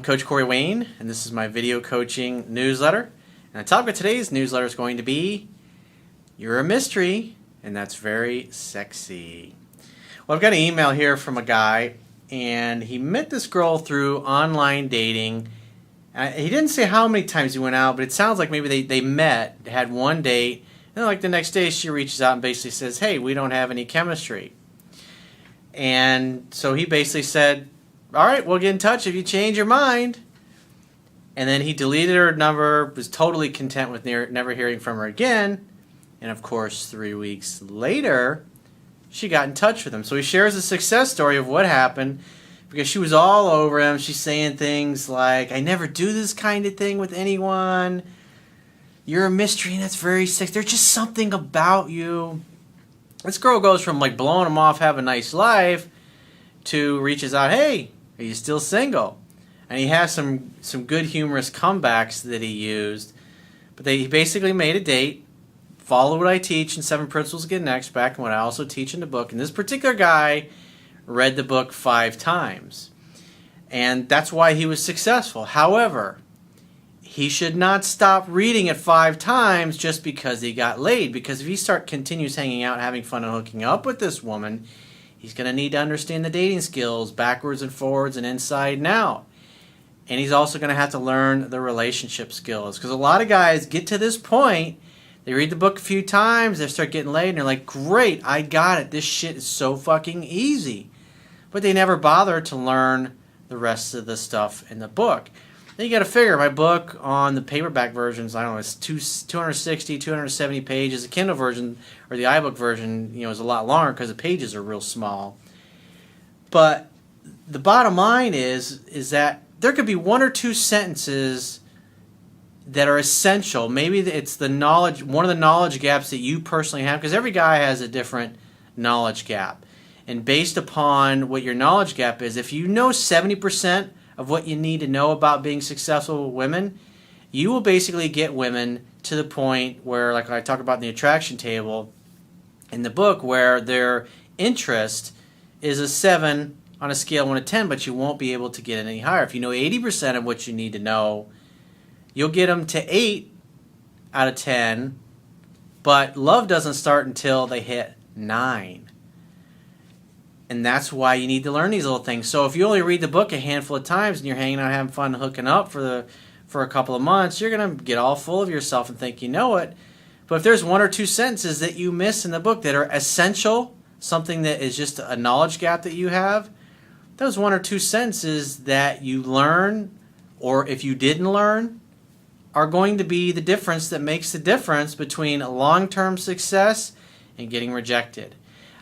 Coach Corey Wayne, and this is my video coaching newsletter. And the topic of today's newsletter is going to be You're a Mystery, and that's very sexy. Well, I've got an email here from a guy, and he met this girl through online dating. He didn't say how many times he went out, but it sounds like maybe they met, had one date, and then like the next day she reaches out and basically says, hey, we don't have any chemistry. And so he basically said, all right, we'll get in touch if you change your mind. And then he deleted her number, was totally content with never hearing from her again. And of course, 3 weeks later, she got in touch with him. So he shares a success story of what happened because she was all over him. She's saying things like, I never do this kind of thing with anyone. You're a mystery and that's very sick. There's just something about you. This girl goes from like blowing him off, have a nice life, to reaches out, hey, are you still single? And he has some good humorous comebacks that he used. But he basically made a date, follow what I teach in 7 Principles to Get Next, back in what I also teach in the book. And this particular guy read the book 5 times. And that's why he was successful. However, he should not stop reading it 5 times just because he got laid. Because if he continues hanging out, having fun, and hooking up with this woman, he's going to need to understand the dating skills backwards and forwards and inside and out. And he's also going to have to learn the relationship skills. Because a lot of guys get to this point, they read the book a few times, they start getting laid, and they're like, great, I got it. This shit is so fucking easy. But they never bother to learn the rest of the stuff in the book. Then you got to figure, my book on the paperback versions, I don't know, it's 260, 270 pages. The Kindle version or the iBook version, is a lot longer because the pages are real small. But the bottom line is that there could be 1 or 2 sentences that are essential. Maybe it's the knowledge, one of the knowledge gaps that you personally have, because every guy has a different knowledge gap. And based upon what your knowledge gap is, if you know 70% of what you need to know about being successful with women, you will basically get women to the point where, like I talk about in the attraction table in the book, where their interest is a 7 on a scale of 1 to 10, but you won't be able to get it any higher. If you know 80% of what you need to know, you'll get them to 8 out of 10, but love doesn't start until they hit 9. And that's why you need to learn these little things. So if you only read the book a handful of times and you're hanging out having fun hooking up for a couple of months, you're going to get all full of yourself and think you know it. But if there's 1 or 2 sentences that you miss in the book that are essential, something that is just a knowledge gap that you have, those 1 or 2 sentences that you learn, or if you didn't learn, are going to be the difference that makes the difference between long-term success and getting rejected.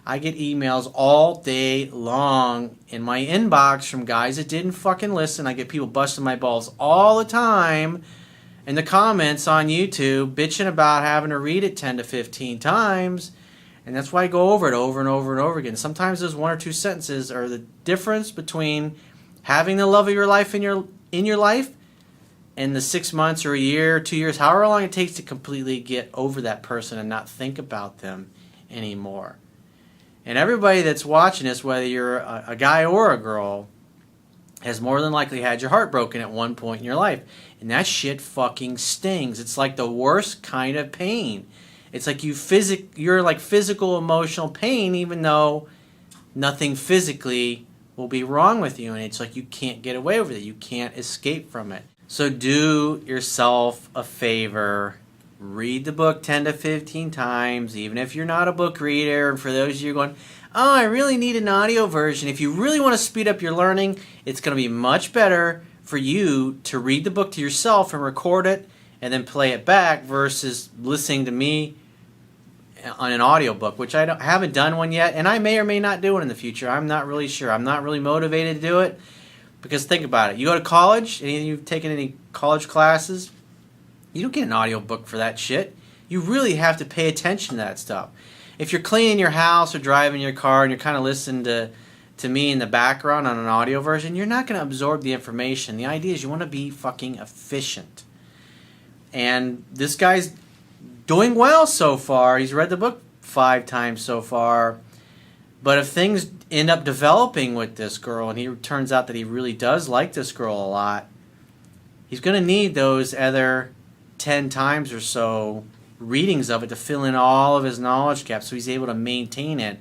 I get emails all day long in my inbox from guys that didn't fucking listen. I get people busting my balls all the time in the comments on YouTube bitching about having to read it 10 to 15 times. And that's why I go over it over and over and over again. Sometimes those 1 or 2 sentences are the difference between having the love of your life in your life and the 6 months or a year, 2 years, however long it takes to completely get over that person and not think about them anymore. And everybody that's watching this, whether you're a guy or a girl, has more than likely had your heart broken at one point in your life. And that shit fucking stings. It's like the worst kind of pain. It's like you're like physical, emotional pain, even though nothing physically will be wrong with you. And it's like you can't get away with it. You can't escape from it. So do yourself a favor. Read the book 10 to 15 times, even if you're not a book reader. And for those of you going, oh, I really need an audio version. If you really want to speed up your learning, it's going to be much better for you to read the book to yourself and record it and then play it back versus listening to me on an audio book, which I haven't done one yet, and I may or may not do it in the future. I'm not really sure. I'm not really motivated to do it because think about it. You go to college, and you've taken any college classes, you don't get an audio book for that shit. You really have to pay attention to that stuff. If you're cleaning your house or driving your car and you're kind of listening to me in the background on an audio version, you're not going to absorb the information. The idea is you want to be fucking efficient. And this guy's doing well so far. He's read the book 5 times so far. But if things end up developing with this girl and he turns out that he really does like this girl a lot, he's going to need those other 10 times or so readings of it to fill in all of his knowledge gaps so he's able to maintain it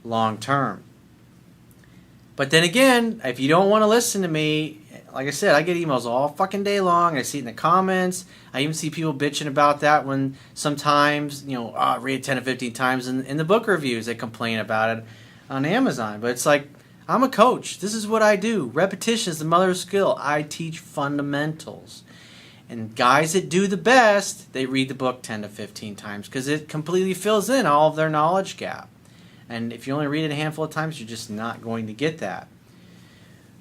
long term. But then again, if you don't want to listen to me, like I said, I get emails all fucking day long. I see it in the comments. I even see people bitching about that when sometimes, I read it 10 to 15 times in the book reviews. They complain about it on Amazon. But it's like, I'm a coach. This is what I do. Repetition is the mother of skill. I teach fundamentals. And guys that do the best, they read the book 10 to 15 times because it completely fills in all of their knowledge gap. And if you only read it a handful of times, you're just not going to get that.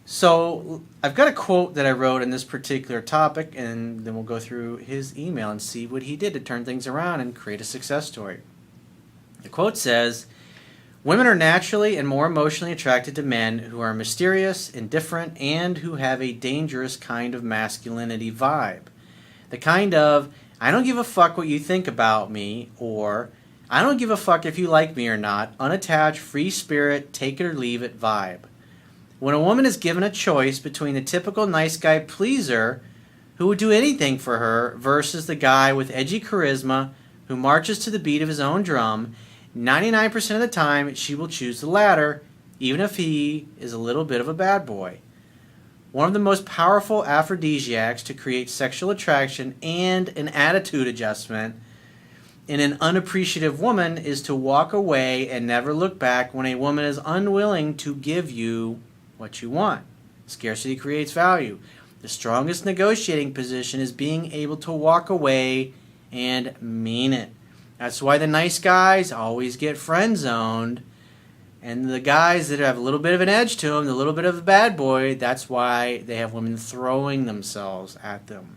So I've got a quote that I wrote in this particular topic, and then we'll go through his email and see what he did to turn things around and create a success story. The quote says, "Women are naturally and more emotionally attracted to men who are mysterious, indifferent, and who have a dangerous kind of masculinity vibe. The kind of, I don't give a fuck what you think about me, or I don't give a fuck if you like me or not, unattached, free spirit, take it or leave it vibe. When a woman is given a choice between the typical nice guy pleaser who would do anything for her versus the guy with edgy charisma who marches to the beat of his own drum, 99% of the time she will choose the latter, even if he is a little bit of a bad boy. One of the most powerful aphrodisiacs to create sexual attraction and an attitude adjustment in an unappreciative woman is to walk away and never look back when a woman is unwilling to give you what you want. Scarcity creates value. The strongest negotiating position is being able to walk away and mean it. That's why the nice guys always get friend zoned, and the guys that have a little bit of an edge to them, a little bit of a bad boy, that's why they have women throwing themselves at them.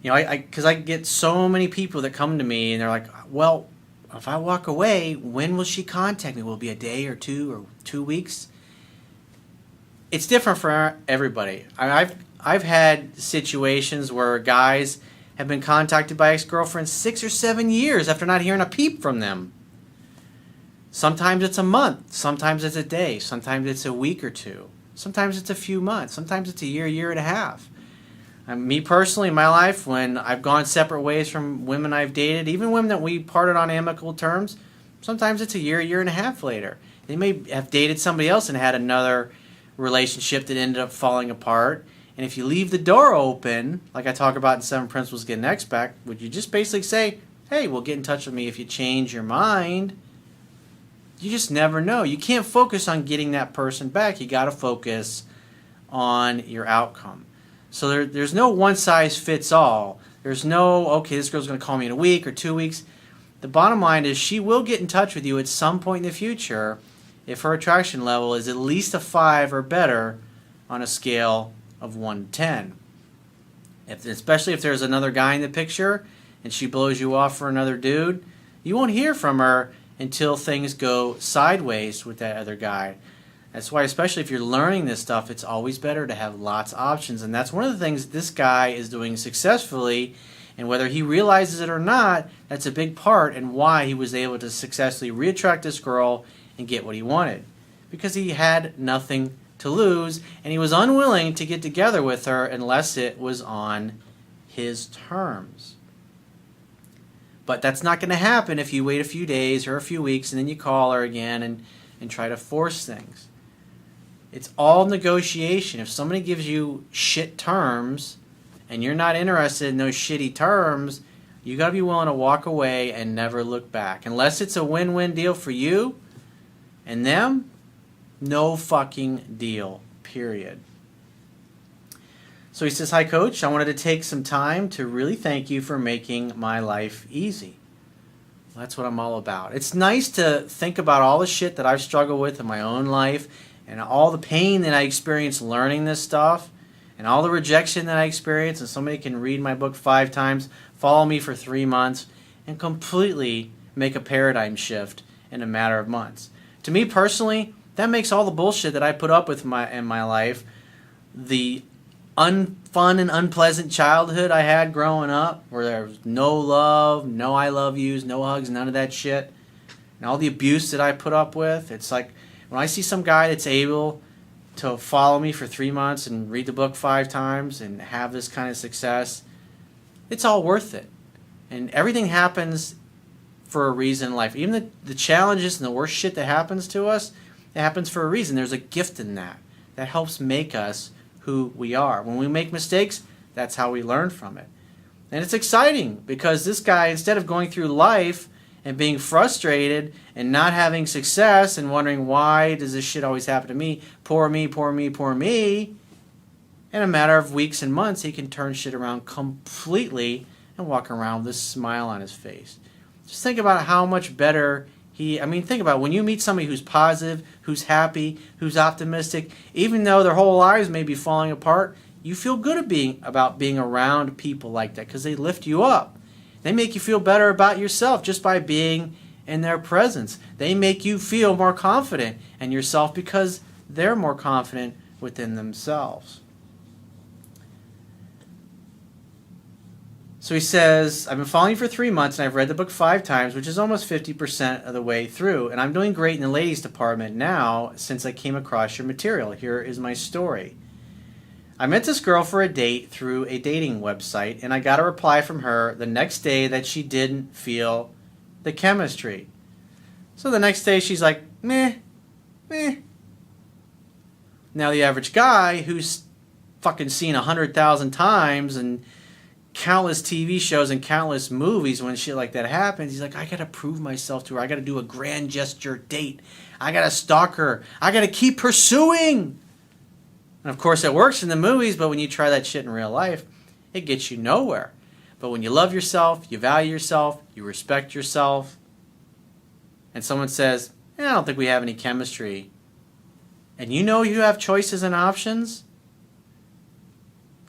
Because I get so many people that come to me and they're like, well, if I walk away, when will she contact me? Will it be a day or 2 weeks? It's different for everybody. I've had situations where guys have been contacted by ex-girlfriends 6 or 7 years after not hearing a peep from them. Sometimes it's a month, sometimes it's a day, sometimes it's a week or two, sometimes it's a few months, sometimes it's a year and a half. Me personally, in my life, when I've gone separate ways from women I've dated, even women that we parted on amicable terms, sometimes it's a year and a half later. They may have dated somebody else and had another relationship that ended up falling apart. And if you leave the door open, like I talk about in 7 Principles to Get an Ex Back, would you just basically say, hey, well, get in touch with me if you change your mind? You just never know. You can't focus on getting that person back. You got to focus on your outcome. So there's no one size fits all. There's no, okay, this girl's going to call me in a week or 2 weeks. The bottom line is she will get in touch with you at some point in the future if her attraction level is at least a 5 or better on a scale of 1 to 10. Especially if there's another guy in the picture and she blows you off for another dude, you won't hear from her until things go sideways with that other guy. That's why, especially if you're learning this stuff, it's always better to have lots of options. And that's one of the things this guy is doing successfully. And whether he realizes it or not, that's a big part in why he was able to successfully reattract this girl and get what he wanted. Because he had nothing to lose, and he was unwilling to get together with her unless it was on his terms. But that's not going to happen if you wait a few days or a few weeks and then you call her again and try to force things. It's all negotiation. If somebody gives you shit terms and you're not interested in those shitty terms, you got to be willing to walk away and never look back. Unless it's a win-win deal for you and them, no fucking deal, period. So he says, hi, Coach. I wanted to take some time to really thank you for making my life easy. Well, that's what I'm all about. It's nice to think about all the shit that I've struggled with in my own life and all the pain that I experienced learning this stuff and all the rejection that I experienced. And somebody can read my book 5 times, follow me for 3 months, and completely make a paradigm shift in a matter of months. To me personally, that makes all the bullshit that I put up with in my life, the unfun and unpleasant childhood I had growing up, where there was no love, no I love yous, no hugs, none of that shit, and all the abuse that I put up with, it's like when I see some guy that's able to follow me for 3 months and read the book 5 times and have this kind of success, it's all worth it. And everything happens for a reason in life. Even the challenges and the worst shit that happens to us, it happens for a reason. There's a gift in that that helps make us who we are. When we make mistakes, that's how we learn from it. And it's exciting because this guy, instead of going through life and being frustrated and not having success and wondering why does this shit always happen to me, poor me, poor me, poor me, in a matter of weeks and months, he can turn shit around completely and walk around with a smile on his face. Just think about how much better think about it. When you meet somebody who's positive, who's happy, who's optimistic, even though their whole lives may be falling apart, you feel good about being around people like that because they lift you up. They make you feel better about yourself just by being in their presence. They make you feel more confident in yourself because they're more confident within themselves. So he says, I've been following you for 3 months and I've read the book 5 times, which is almost 50% of the way through. And I'm doing great in the ladies department now since I came across your material. Here is my story. I met this girl for a date through a dating website, and I got a reply from her the next day that she didn't feel the chemistry. So the next day she's like, meh, meh. Now the average guy who's fucking seen 100,000 times and countless TV shows and countless movies, when shit like that happens, he's like, I gotta prove myself to her. I gotta do a grand gesture date. I gotta stalk her. I gotta keep pursuing. And of course it works in the movies, but when you try that shit in real life, it gets you nowhere. But when you love yourself, you value yourself, you respect yourself, and someone says, I don't think we have any chemistry, and you know you have choices and options,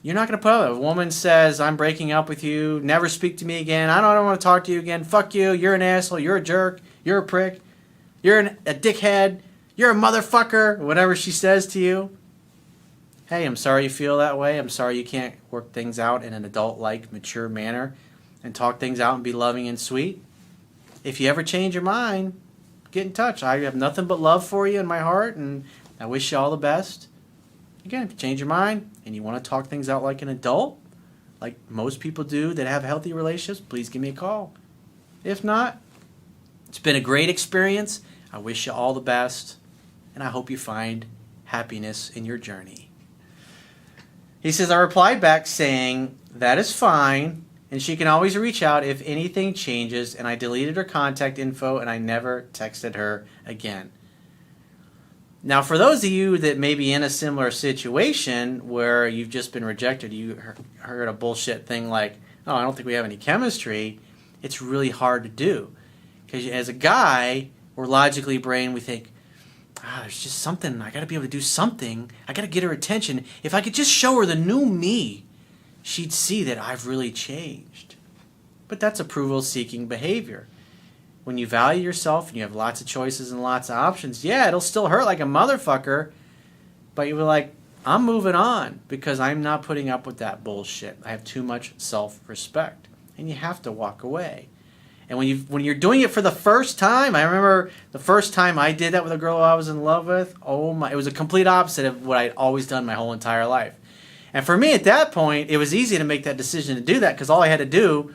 you're not going to put up with it. If a woman says, I'm breaking up with you, never speak to me again, I don't want to talk to you again, fuck you, you're an asshole, you're a jerk, you're a prick, you're a dickhead, you're a motherfucker, whatever she says to you. Hey, I'm sorry you feel that way. I'm sorry you can't work things out in an adult-like, mature manner and talk things out and be loving and sweet. If you ever change your mind, get in touch. I have nothing but love for you in my heart, and I wish you all the best. Again, if you change your mind and you want to talk things out like an adult, like most people do that have healthy relationships, please give me a call. If not, it's been a great experience. I wish you all the best, and I hope you find happiness in your journey. He says, I replied back saying, that is fine, and she can always reach out if anything changes, and I deleted her contact info, and I never texted her again. Now, for those of you that may be in a similar situation where you've just been rejected, you heard a bullshit thing like, oh, I don't think we have any chemistry, it's really hard to do. Because as a guy, we're logically brained, we think, there's just something, I gotta be able to do something, I gotta get her attention. If I could just show her the new me, she'd see that I've really changed. But that's approval-seeking behavior. When you value yourself and you have lots of choices and lots of options, yeah, it'll still hurt like a motherfucker, but you'll be like, I'm moving on because I'm not putting up with that bullshit. I have too much self-respect. And you have to walk away. And when you're doing it for the first time, I remember the first time I did that with a girl I was in love with, oh my, it was a complete opposite of what I'd always done my whole entire life. And for me at that point, it was easy to make that decision to do that because all I had to do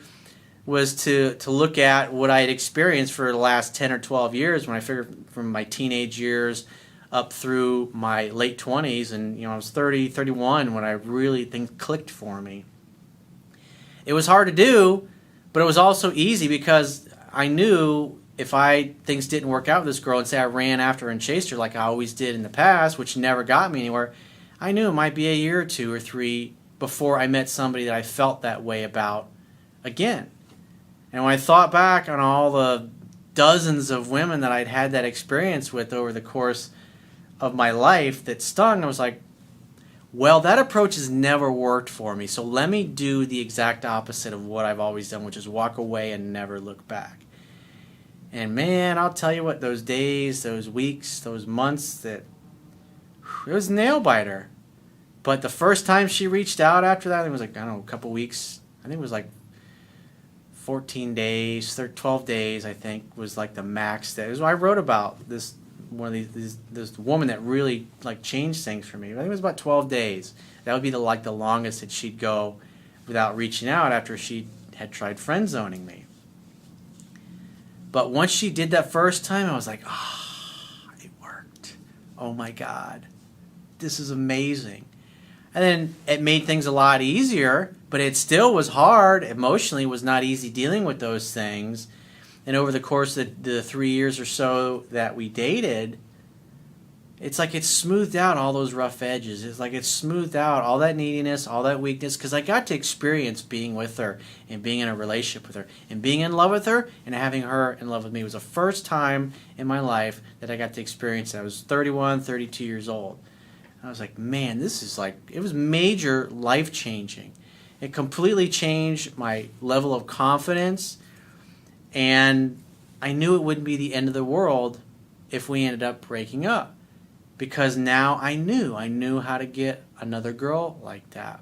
was to look at what I had experienced for the last 10 or 12 years when I figured from my teenage years up through my late 20s, and I was 30, 31 when I really things clicked for me. It was hard to do, but it was also easy because I knew if things didn't work out with this girl and say I ran after her and chased her like I always did in the past, which never got me anywhere, I knew it might be a year or 2 or 3 before I met somebody that I felt that way about again. And when I thought back on all the dozens of women that I'd had that experience with over the course of my life that stung, I was like, well, that approach has never worked for me, so let me do the exact opposite of what I've always done, which is walk away and never look back. And man, I'll tell you what, those days, those weeks, those months, it was a nail biter. But the first time she reached out after that, it was like, I don't know, a couple weeks. I think it was like 14 days, 12 days, I think, was like the max. I wrote about this one of this woman that really like changed things for me. I think it was about 12 days. That would be the longest that she'd go without reaching out after she had tried friend zoning me. But once she did that first time, I was like, it worked. Oh my God, this is amazing. And then it made things a lot easier, but it still was hard. Emotionally, it was not easy dealing with those things. And over the course of the 3 years or so that we dated, it's like it smoothed out all those rough edges. It's like it smoothed out all that neediness, all that weakness, because I got to experience being with her and being in a relationship with her and being in love with her and having her in love with me. It was the first time in my life that I got to experience it. I was 31, 32 years old. I was like, man, this is like, it was major life changing. It completely changed my level of confidence, and I knew it wouldn't be the end of the world if we ended up breaking up, because now I knew how to get another girl like that,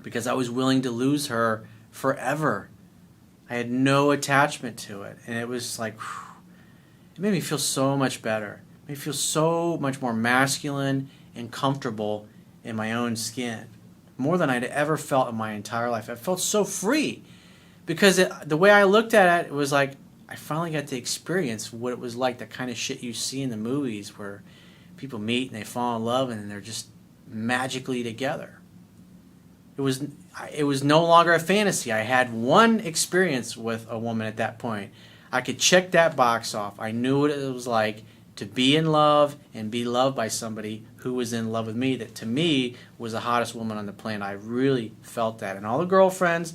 because I was willing to lose her forever. I had no attachment to it, and it was like, whew, it made me feel so much better. It made me feel so much more masculine and comfortable in my own skin, more than I'd ever felt in my entire life. I felt so free, because the way I looked at it was like I finally got to experience what it was like, that kind of shit you see in the movies where people meet and they fall in love and they're just magically together. It was no longer a fantasy. I had one experience with a woman at that point. I could check that box off. I knew what it was like to be in love and be loved by somebody who was in love with me, that to me was the hottest woman on the planet. I really felt that. And all the girlfriends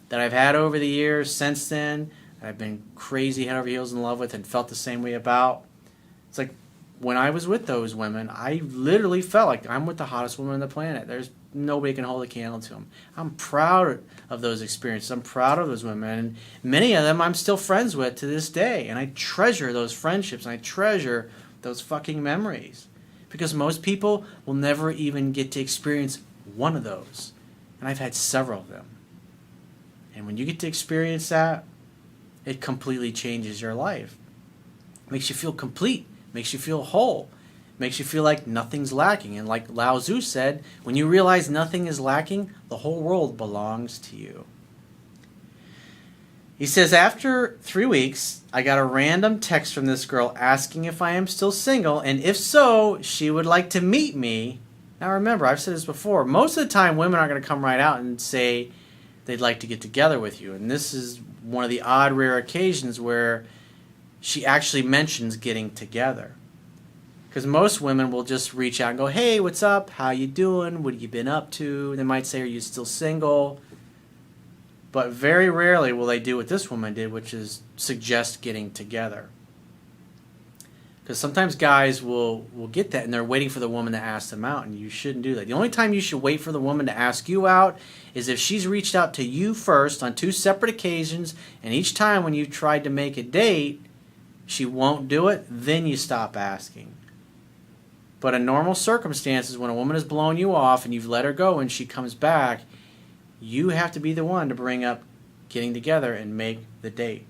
that I've had over the years since then, I've been crazy head over heels in love with and felt the same way about. It's like when I was with those women, I literally felt like I'm with the hottest woman on the planet. There's nobody can hold a candle to them. I'm proud of those experiences. I'm proud of those women. And many of them I'm still friends with to this day. And I treasure those friendships, and I treasure those fucking memories. Because most people will never even get to experience one of those. And I've had several of them. And when you get to experience that, it completely changes your life. It makes you feel complete. It makes you feel whole. It makes you feel like nothing's lacking. And like Lao Tzu said, when you realize nothing is lacking, the whole world belongs to you. He says, after 3 weeks, I got a random text from this girl asking if I am still single, and if so, she would like to meet me. Now remember, I've said this before, most of the time women aren't going to come right out and say they'd like to get together with you. And this is one of the odd, rare occasions where she actually mentions getting together. Because most women will just reach out and go, hey, what's up? How you doing? What have you been up to? They might say, are you still single? But very rarely will they do what this woman did, which is suggest getting together. Because sometimes guys will get that, and they're waiting for the woman to ask them out, and you shouldn't do that. The only time you should wait for the woman to ask you out is if she's reached out to you first on 2 separate occasions, and each time when you tried to make a date, she won't do it, then you stop asking. But in normal circumstances, when a woman has blown you off and you've let her go and she comes back, you have to be the one to bring up getting together and make the date.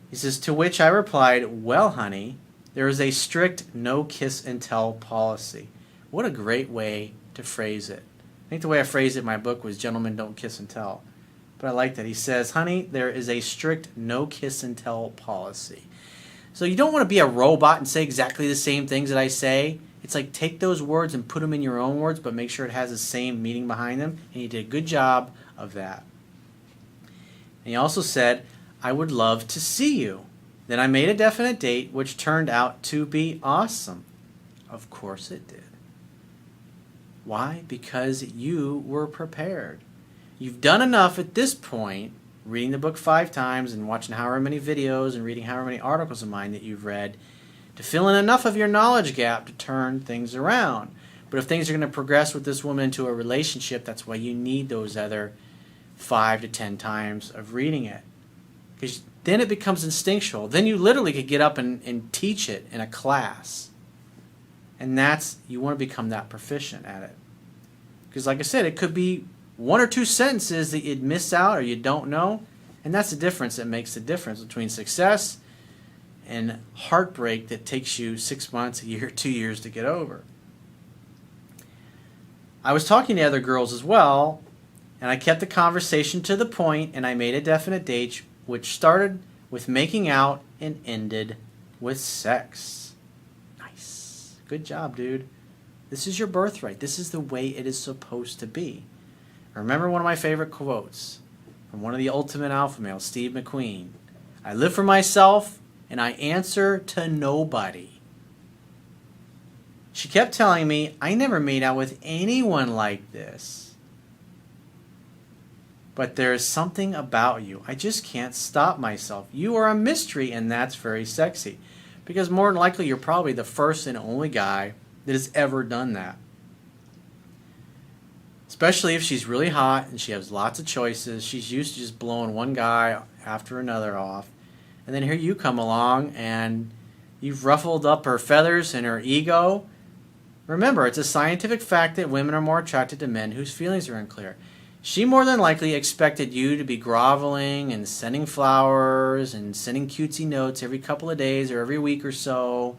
He says, to which I replied, well, honey, there is a strict no kiss and tell policy. What a great way to phrase it. I think the way I phrased it in my book was gentlemen don't kiss and tell. But I like that. He says, honey, there is a strict no kiss and tell policy. So you don't want to be a robot and say exactly the same things that I say. It's like take those words and put them in your own words, but make sure it has the same meaning behind them. And you did a good job of that. And he also said, I would love to see you. Then I made a definite date, which turned out to be awesome. Of course it did. Why? Because you were prepared. You've done enough at this point, reading the book 5 times and watching however many videos and reading however many articles of mine that you've read, to fill in enough of your knowledge gap to turn things around. But if things are going to progress with this woman into a relationship, that's why you need those other 5 to 10 times of reading it. Because then it becomes instinctual. Then you literally could get up and teach it in a class. And you want to become that proficient at it. Because like I said, it could be 1 or 2 sentences that you'd miss out or you don't know. And that's the difference that makes the difference between success and heartbreak that takes you 6 months, a year, 2 years to get over. I was talking to other girls as well, and I kept the conversation to the point, and I made a definite date, which started with making out and ended with sex. Nice. Good job, dude. This is your birthright. This is the way it is supposed to be. Remember one of my favorite quotes from one of the ultimate alpha males, Steve McQueen. I live for myself, and I answer to nobody. She kept telling me, I never made out with anyone like this. But there is something about you. I just can't stop myself. You are a mystery, and that's very sexy. Because more than likely, you're probably the first and only guy that has ever done that. Especially if she's really hot and she has lots of choices. She's used to just blowing one guy after another off. And then here you come along and you've ruffled up her feathers and her ego. Remember, it's a scientific fact that women are more attracted to men whose feelings are unclear. She more than likely expected you to be groveling and sending flowers and sending cutesy notes every couple of days or every week or so,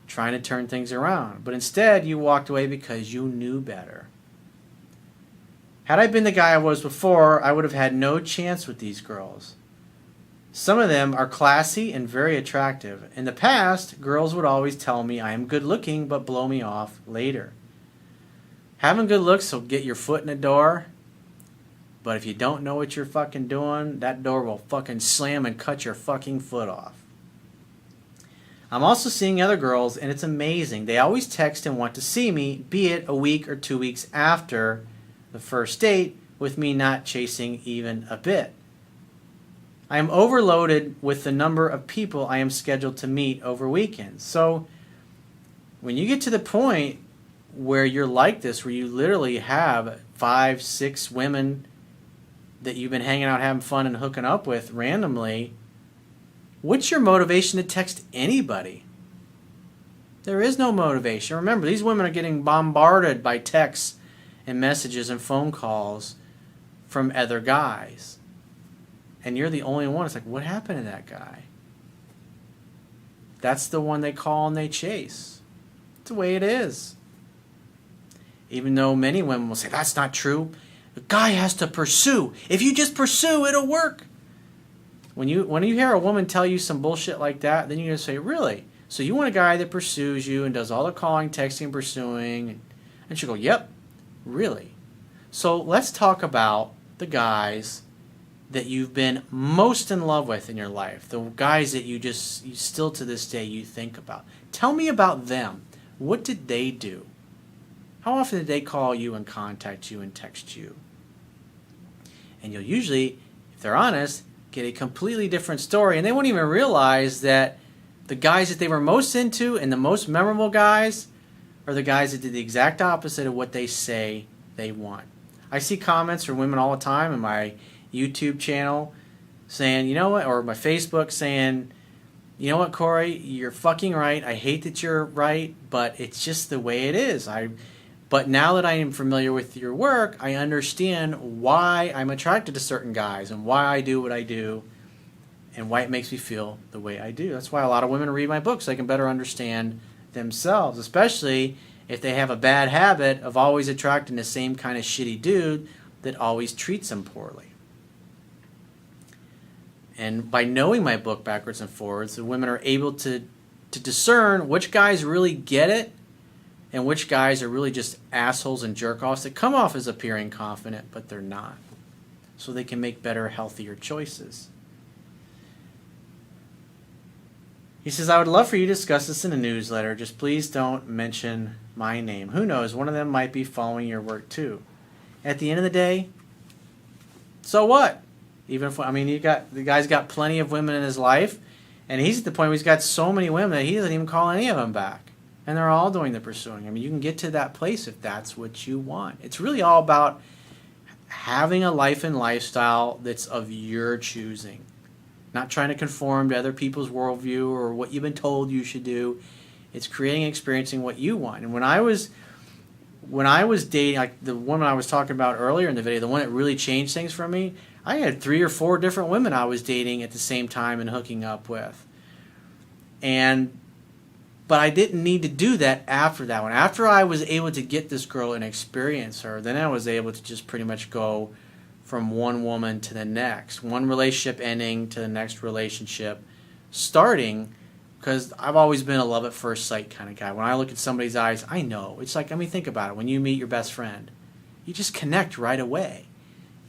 trying to turn things around. But instead, you walked away because you knew better. Had I been the guy I was before, I would have had no chance with these girls. Some of them are classy and very attractive. In the past, girls would always tell me I am good looking but blow me off later. Having good looks will get your foot in the door, but if you don't know what you're fucking doing, that door will fucking slam and cut your fucking foot off. I'm also seeing other girls, and it's amazing. They always text and want to see me, be it a week or 2 weeks after the first date, with me not chasing even a bit. I am overloaded with the number of people I am scheduled to meet over weekends. So when you get to the point where you're like this, where you literally have 5, 6 women that you've been hanging out, having fun, and hooking up with randomly, what's your motivation to text anybody? There is no motivation. Remember, these women are getting bombarded by texts and messages and phone calls from other guys. And you're the only one. It's like, what happened to that guy? That's the one they call and they chase. It's the way it is. Even though many women will say, that's not true. The guy has to pursue. If you just pursue, it'll work. When you hear a woman tell you some bullshit like that, then you're going to say, really? So you want a guy that pursues you and does all the calling, texting, pursuing? And she'll go, yep, really. So let's talk about the guys that you've been most in love with in your life, the guys that you still to this day you think about. Tell me about them. What did they do? How often did they call you and contact you and text you? And you'll usually, if they're honest, get a completely different story, and they won't even realize that the guys that they were most into and the most memorable guys are the guys that did the exact opposite of what they say they want. I see comments from women all the time in my YouTube channel saying, you know what, or my Facebook saying, you know what, Corey, you're fucking right. I hate that you're right, but it's just the way it is. But now that I am familiar with your work, I understand why I'm attracted to certain guys and why I do what I do and why it makes me feel the way I do. That's why a lot of women read my books so they can better understand themselves, especially if they have a bad habit of always attracting the same kind of shitty dude that always treats them poorly. And by knowing my book backwards and forwards, the women are able to discern which guys really get it and which guys are really just assholes and jerk-offs that come off as appearing confident, but they're not. So they can make better, healthier choices. He says, I would love for you to discuss this in a newsletter. Just please don't mention my name. Who knows? One of them might be following your work too. At the end of the day, so what? Even if, the guy's got plenty of women in his life, and he's at the point where he's got so many women that he doesn't even call any of them back. And they're all doing the pursuing. You can get to that place if that's what you want. It's really all about having a life and lifestyle that's of your choosing. Not trying to conform to other people's worldview or what you've been told you should do. It's creating and experiencing what you want. And when I was dating, like the woman I was talking about earlier in the video, the one that really changed things for me, I had 3 or 4 different women I was dating at the same time and hooking up with. But I didn't need to do that after that one. After I was able to get this girl and experience her, then I was able to just pretty much go from one woman to the next, one relationship ending to the next relationship starting, because I've always been a love at first sight kind of guy. When I look at somebody's eyes, I know. It's like, I mean, think about it. When you meet your best friend, you just connect right away.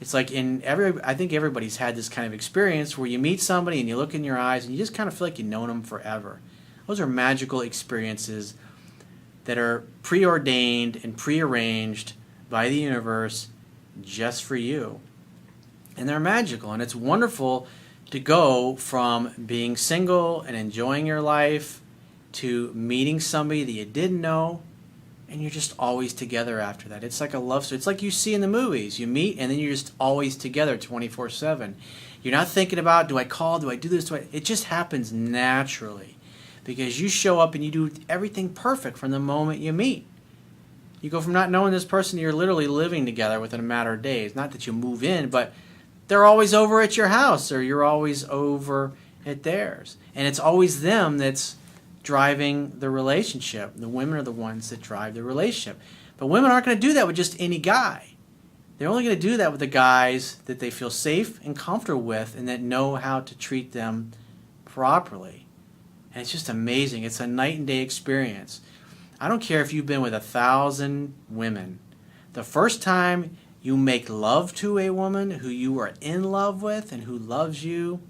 It's like I think everybody's had this kind of experience where you meet somebody and you look in your eyes and you just kind of feel like you've known them forever. Those are magical experiences that are preordained and prearranged by the universe just for you. And they're magical, and it's wonderful to go from being single and enjoying your life to meeting somebody that you didn't know, and you're just always together after that. It's like a love story. It's like you see in the movies. You meet, and then you're just always together 24/7. You're not thinking about, do I call, do I do this? It just happens naturally because you show up and you do everything perfect from the moment you meet. You go from not knowing this person to you're literally living together within a matter of days. Not that you move in, but they're always over at your house or you're always over at theirs. And it's always them that's driving the relationship. The women are the ones that drive the relationship. But women aren't going to do that with just any guy. They're only going to do that with the guys that they feel safe and comfortable with and that know how to treat them properly. And it's just amazing. It's a night and day experience. I don't care if you've been with 1,000 women. The first time you make love to a woman who you are in love with and who loves you,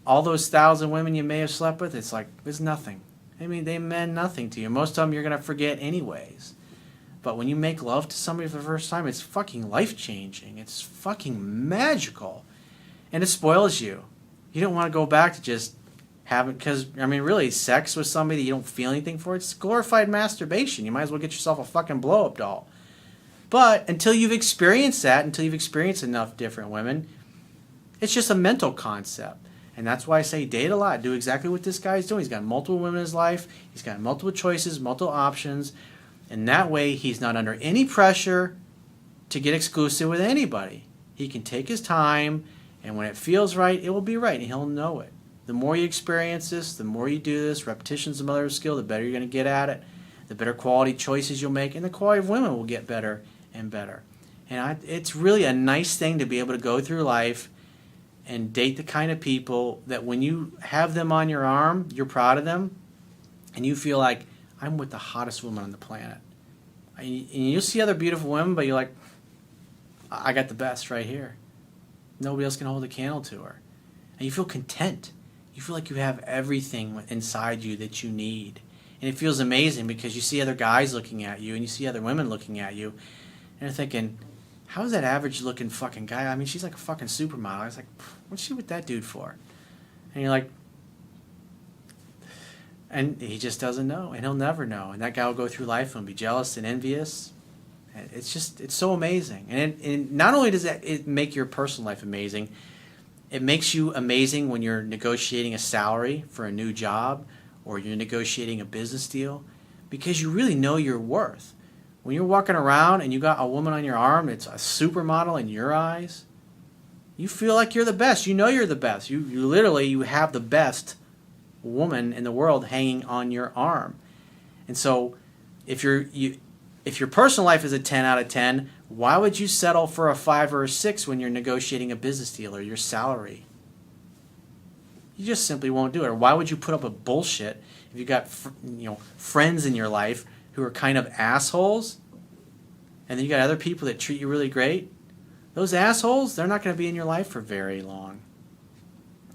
all those 1,000 women you may have slept with, it's nothing. I mean, they meant nothing to you. Most of them you're going to forget anyways. But when you make love to somebody for the first time, it's fucking life-changing. It's fucking magical. And it spoils you. You don't want to go back to just having, because, I mean, really, sex with somebody that you don't feel anything for, it's glorified masturbation. You might as well get yourself a fucking blow-up doll. But until you've experienced that, until you've experienced enough different women, it's just a mental concept. And that's why I say date a lot. Do exactly what this guy's doing. He's got multiple women in his life. He's got multiple choices, multiple options. And that way, he's not under any pressure to get exclusive with anybody. He can take his time, and when it feels right, it will be right, and he'll know it. The more you experience this, the more you do this, repetition's the mother of skill, the better you're going to get at it, the better quality choices you'll make, and the quality of women will get better and better. And it's really a nice thing to be able to go through life and date the kind of people that when you have them on your arm, you're proud of them, and you feel like, I'm with the hottest woman on the planet. And you'll see other beautiful women, but you're like, I got the best right here. Nobody else can hold a candle to her. And you feel content. You feel like you have everything inside you that you need. And it feels amazing because you see other guys looking at you and you see other women looking at you. And you're thinking, how is that average looking fucking guy? I mean, she's like a fucking supermodel. I was like, what's she with that dude for? And you're like, and he just doesn't know, and he'll never know. And that guy will go through life and be jealous and envious. And it's so amazing. And not only does it make your personal life amazing, it makes you amazing when you're negotiating a salary for a new job or you're negotiating a business deal because you really know your worth. When you're walking around and you got a woman on your arm that's a supermodel in your eyes, you feel like you're the best. You know you're the best. You literally have the best woman in the world hanging on your arm. And so if your personal life is a 10 out of 10, why would you settle for a 5 or a 6 when you're negotiating a business deal or your salary? You just simply won't do it. Or why would you put up with bullshit if you got friends in your life who are kind of assholes, and then you got other people that treat you really great? Those assholes, they're not going to be in your life for very long.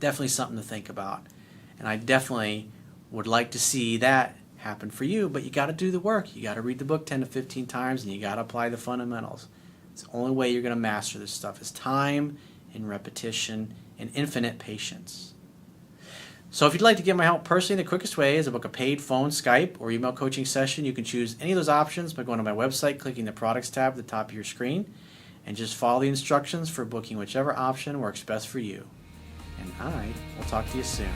Definitely something to think about. And I definitely would like to see that happen for you, but you got to do the work. You got to read the book 10 to 15 times, and you got to apply the fundamentals. It's the only way you're going to master this stuff is time and repetition and infinite patience. So if you'd like to get my help personally, the quickest way is to book a paid phone, Skype, or email coaching session. You can choose any of those options by going to my website, clicking the products tab at the top of your screen, and just follow the instructions for booking whichever option works best for you. And I will talk to you soon.